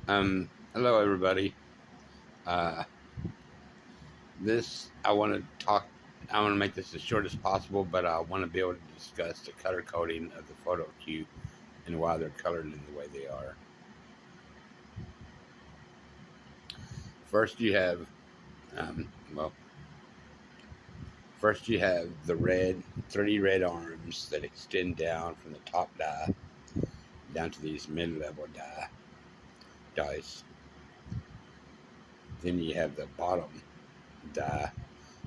Hello everybody. Uh, I want to talk. I want to make this as short as possible, but I want to be able to discuss the color coding of the photo cube and why they're colored in the way they are. First, you have, um, well, first you have the red, 3D red arms that extend down from the top die down to these mid-level dice. Then you have the bottom die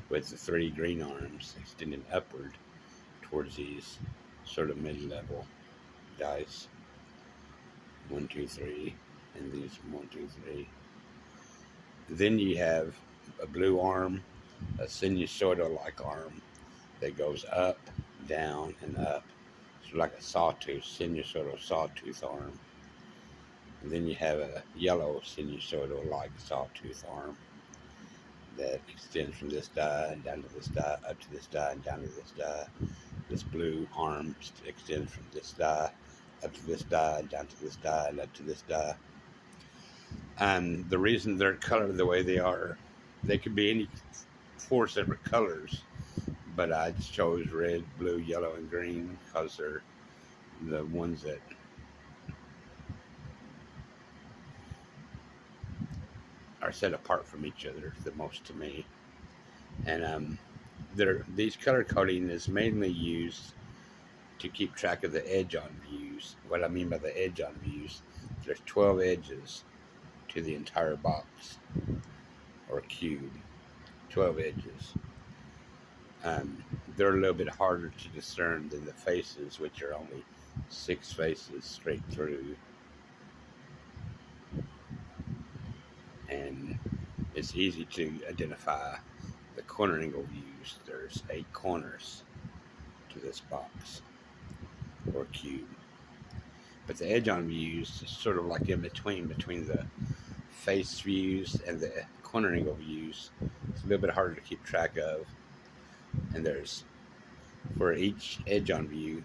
with the 3 green arms extending upward towards these sort of mid-level dice. 1, 2, 3, and these 1, 2, 3. Then you have a blue arm, a sinusoidal-like arm that goes up, down, and up. It's like a sawtooth, sinusoidal sawtooth arm. And then you have a yellow sinusoidal-like sawtooth arm that extends from this die down to this die, up to this die, and down to this die. This blue arm extends from this die up to this die, down to this die, and up to this die. And the reason they're colored the way they are, they could be any 4 separate colors, but I chose red, blue, yellow, and green because they're the ones that are set apart from each other the most to me. And these color coding is mainly used to keep track of the edge on views. What I mean by the edge on views, there's 12 edges to the entire box or cube. 12 edges. They're a little bit harder to discern than the faces, which are only 6 faces straight through. And it's easy to identify the corner angle views. There's 8 corners to this box or cube. But the edge on views is sort of like in between the face views and the corner angle views. It's a little bit harder to keep track of. And there's, for each edge on view,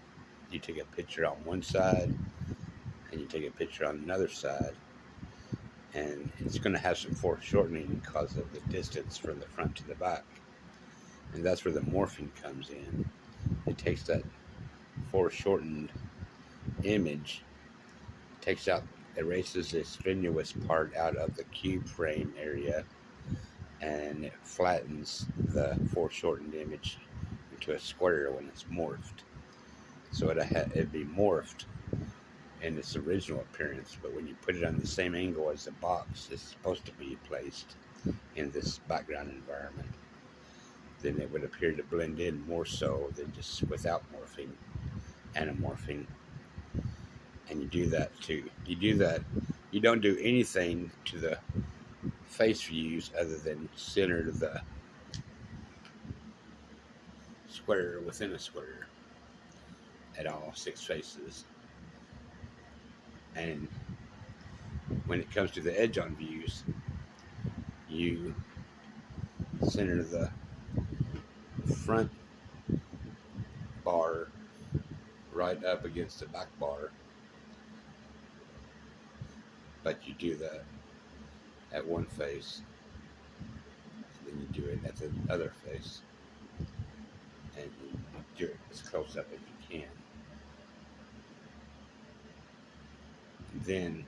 you take a picture on one side and you take a picture on another side. And it's going to have some foreshortening because of the distance from the front to the back. And that's where the morphing comes in. It takes that foreshortened image, erases the strenuous part out of the cube frame area, and it flattens the foreshortened image into a square when it's morphed. So it'd be morphed in its original appearance, but when you put it on the same angle as the box it's supposed to be placed in this background environment, then it would appear to blend in more so than just without morphing, anamorphing. And you do that too. You don't do anything to the face views other than center the square within a square at all 6 faces. And when it comes to the edge on views, you center the front bar right up against the back bar, but you do that at one face, and then you do it at the other face, and you do it as close up as you can. And then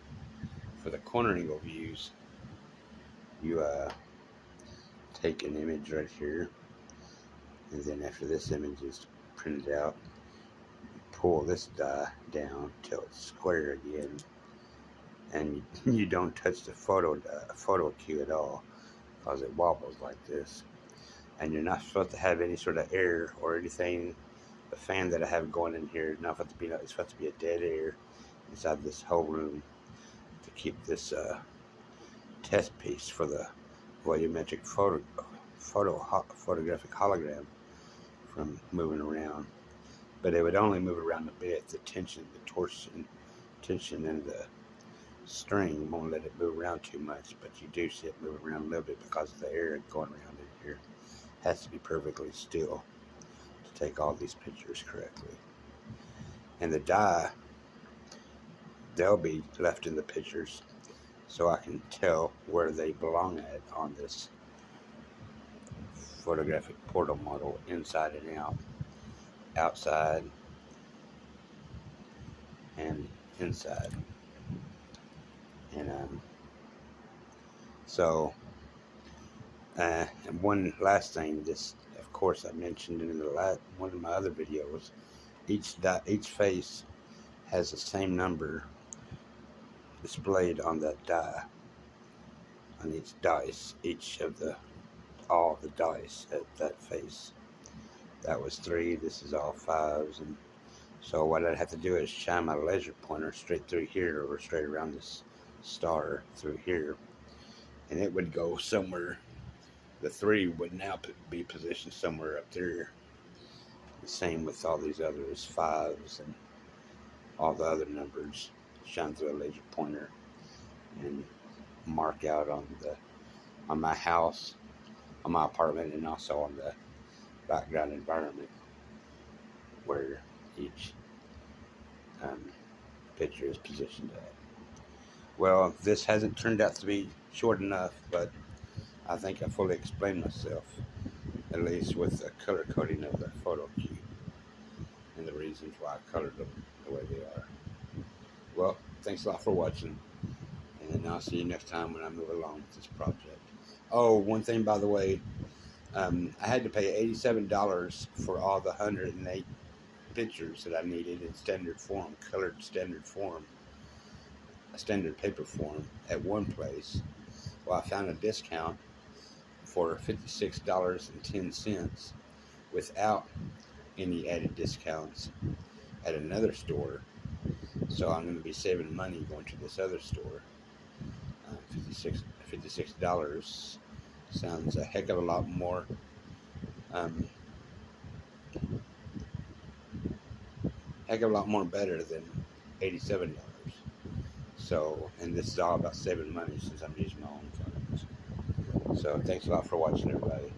for the corner angle views, you take an image right here, and then after this image is printed out, you pull this die down till it's square again, and you don't touch the photo cue at all because it wobbles like this. And you're not supposed to have any sort of air or anything. The fan that I have going in here is not supposed to be, it's supposed to be a dead air inside this whole room to keep this test piece for the volumetric photographic hologram from moving around. But it would only move around a bit. The tension in the string won't let it move around too much, but you do see it move around a little bit because of the air going around in here. It has to be perfectly still to take all these pictures correctly. And the die, they'll be left in the pictures so I can tell where they belong at on this photographic portal model, inside and out, outside and inside. And so and one last thing, this of course I mentioned in the one of my other videos, each face has the same number displayed on that die, on each dice, all the dice at that face. That was 3, this is all 5s, and so what I'd have to do is shine my laser pointer straight through here, or straight around this star through here, and it would go somewhere. The 3 would now be positioned somewhere up there. The same with all these others, 5s and all the other numbers. Shine through a laser pointer and mark out on my house, on my apartment, and also on the background environment where each picture is positioned at. Well, this hasn't turned out to be short enough, but I think I fully explained myself, at least with the color coding of the photo cube and the reasons why I colored them the way they are. Well, thanks a lot for watching, and I'll see you next time when I move along with this project. Oh, one thing, by the way, I had to pay $87 for all the 108 pictures that I needed in standard form, colored standard form, a standard paper form at one place. Well, I found a discount for $56.10 without any added discounts at another store. So I'm going to be saving money going to this other store. $56 sounds a heck of a lot more. Heck of a lot more better than $87. So, and this is all about saving money since I'm using my own funds. So thanks a lot for watching, everybody.